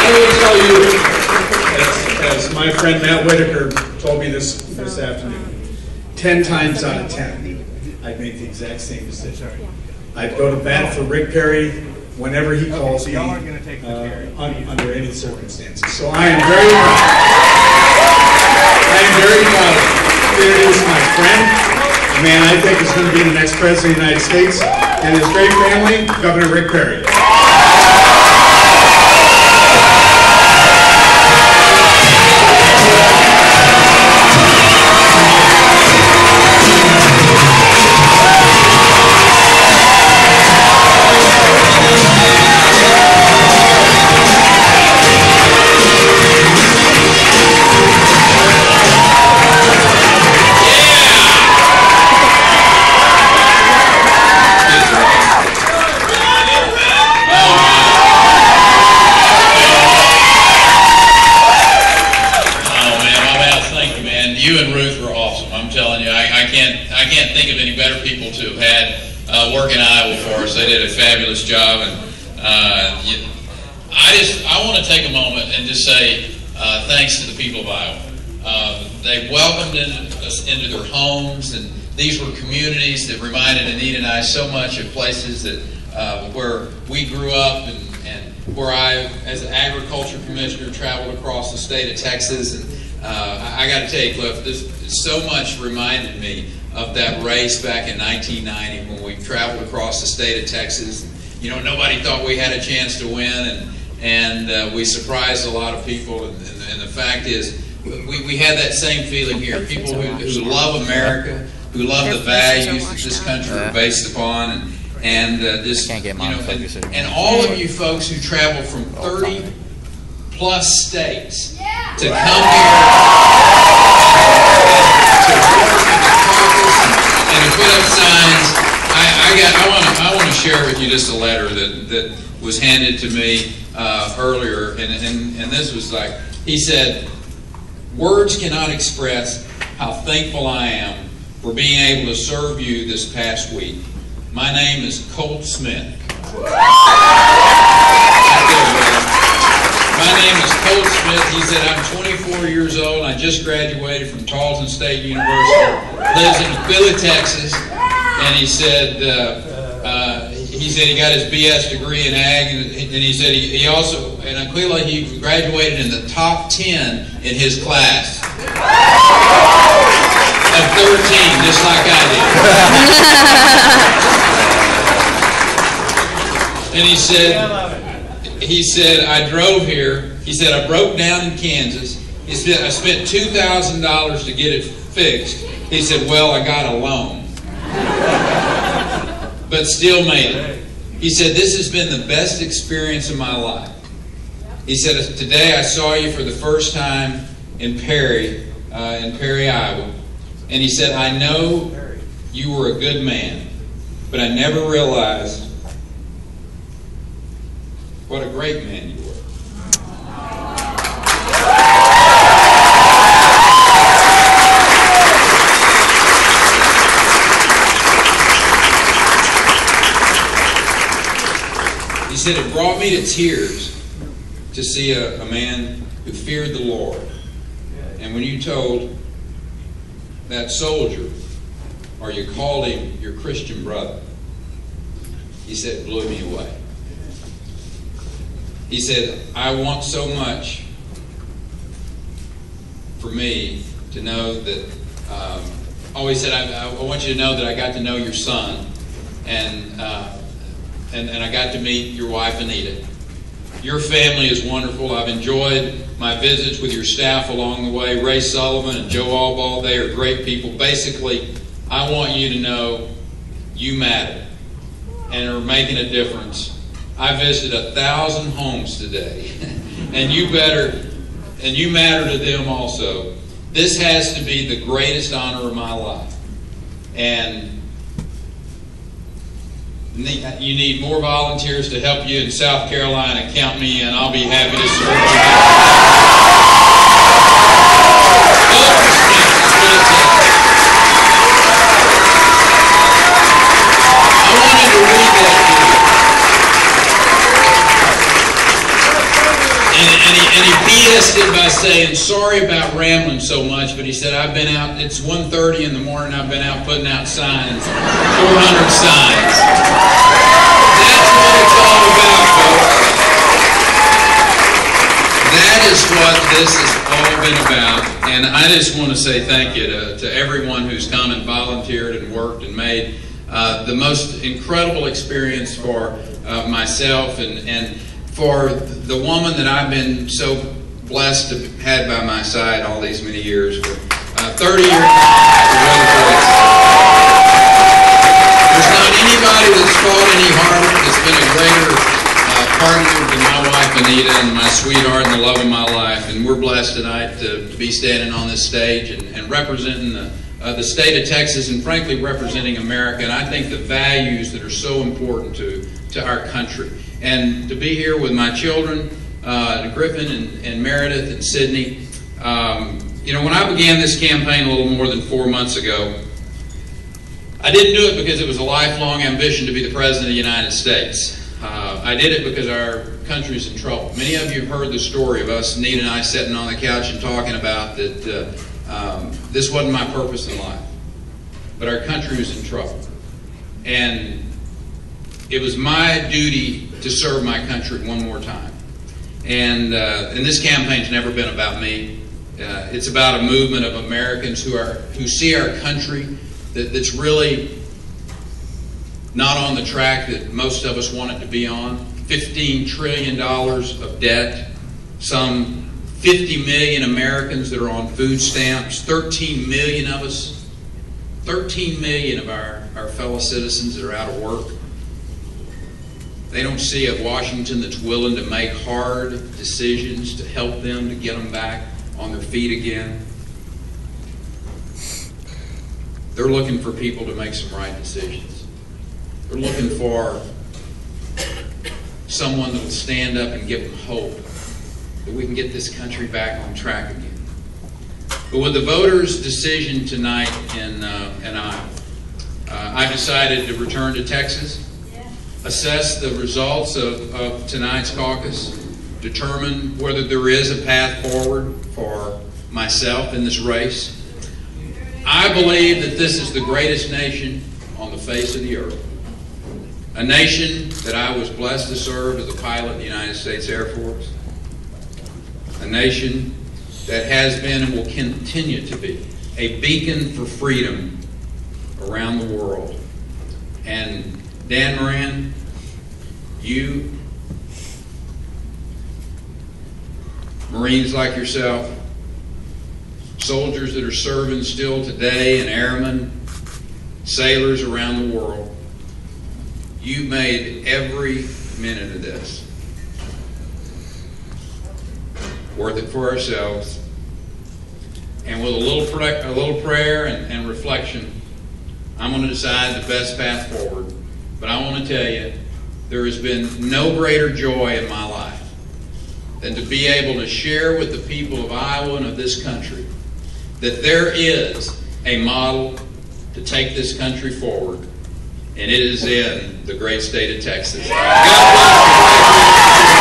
I will tell you, as my friend Matt Whitaker told me this afternoon, 10 times out of 10, I'd make the exact same decision. I'd go to bat for Rick Perry whenever he calls me, under any circumstances. So I am very proud. I am very proud. Here is my friend, a man I think is going to be the next president of the United States, and his great family, Governor Rick Perry. Work in Iowa for us. They did a fabulous job, and I want to take a moment and just say thanks to the people of Iowa. They welcomed us into their homes, and these were communities that reminded Anita and I so much of places that where we grew up, and where I, as an agriculture commissioner, traveled across the state of Texas. And I got to tell you, Cliff, this so much reminded me of that race back in 1990 when we traveled across the state of Texas. You know, nobody thought we had a chance to win, and we surprised a lot of people. And the fact is, we had that same feeling here. People who love America, who love the values that this country are based upon, and this, you know, and all of you folks who travel from 30 plus states to come here to work in the Caucus and to put up signs. I want to share with you just a letter that was handed to me earlier, and this was like, he said, "Words cannot express how thankful I am for being able to serve you this past week. My name is Colt Smith." My name is Colt Smith. He said, "I'm 24 years old. I just graduated from Tarleton State University. Lives in Philly, Texas." And he said he got his BS degree in ag, and he said he also, in Aquila, he graduated in the top 10 in his class of 13, just like I did. And he said, "I drove here." He said, "I broke down in Kansas." He said, "I spent $2,000 to get it fixed." He said, "Well, I got a loan, but still made it." He said, "This has been the best experience of my life." He said, "Today I saw you for the first time in Perry, Iowa." And he said, "I know you were a good man, but I never realized what a great man you were." He said, "It brought me to tears to see a man who feared the Lord. And when you told that soldier, or you called him your Christian brother," he said, "it blew me away." He said, "I want so much for me to know that," he said, I want you to know that I got to know your son, and I got to meet your wife, Anita. Your family is wonderful. I've enjoyed my visits with your staff along the way. Ray Sullivan and Joe Alball, they are great people. Basically, I want you to know you matter and are making a difference. I visited 1,000 homes today, and you matter to them also. This has to be the greatest honor of my life. And you need more volunteers to help you in South Carolina. Count me in. I'll be happy to serve I wanted to read that to you. And he PS'd it by saying, sorry about rambling so much, but he said, I've been out, it's 1:30 in the morning, I've been out putting out signs, 400 signs. That's what it's all about, folks. That is what this has all been about. And I just want to say thank you to everyone who's come and volunteered and worked and made the most incredible experience for myself and for the woman that I've been so blessed to have had by my side all these many years. For 30 years. There's not anybody that's fought any harder, that's been a greater partner than my wife Anita and my sweetheart and the love of my life. And we're blessed tonight to be standing on this stage and representing the state of Texas and frankly representing America. And I think the values that are so important to our country. And to be here with my children, Griffin and Meredith and Sydney. You know, when I began this campaign a little more than 4 months ago, I didn't do it because it was a lifelong ambition to be the President of the United States. I did it because our country's in trouble. Many of you have heard the story of us, Nita and I, sitting on the couch and talking about that this wasn't my purpose in life, but our country was in trouble. And it was my duty to serve my country one more time. And this campaign's never been about me. It's about a movement of Americans who see our country that's really not on the track that most of us want it to be on. $15 trillion of debt, some 50 million Americans that are on food stamps, 13 million of us, 13 million of our fellow citizens that are out of work. They don't see a Washington that's willing to make hard decisions to help them, to get them back on their feet again. They're looking for people to make some right decisions. They're looking for someone that will stand up and give them hope that we can get this country back on track again. But with the voters' decision tonight in Iowa, I decided to return to Texas, assess the results of tonight's caucus, determine whether there is a path forward for myself in this race. I believe that this is the greatest nation on the face of the earth. A nation that I was blessed to serve as a pilot in the United States Air Force. A nation that has been and will continue to be a beacon for freedom around the world. And Dan Moran, you, Marines like yourself, soldiers that are serving still today, and airmen, sailors around the world, you made every minute of this worth it for ourselves. And with a little prayer and reflection, I'm going to decide the best path forward. But I want to tell you, there has been no greater joy in my life than to be able to share with the people of Iowa and of this country that there is a model to take this country forward, and it is in the great state of Texas. God bless you.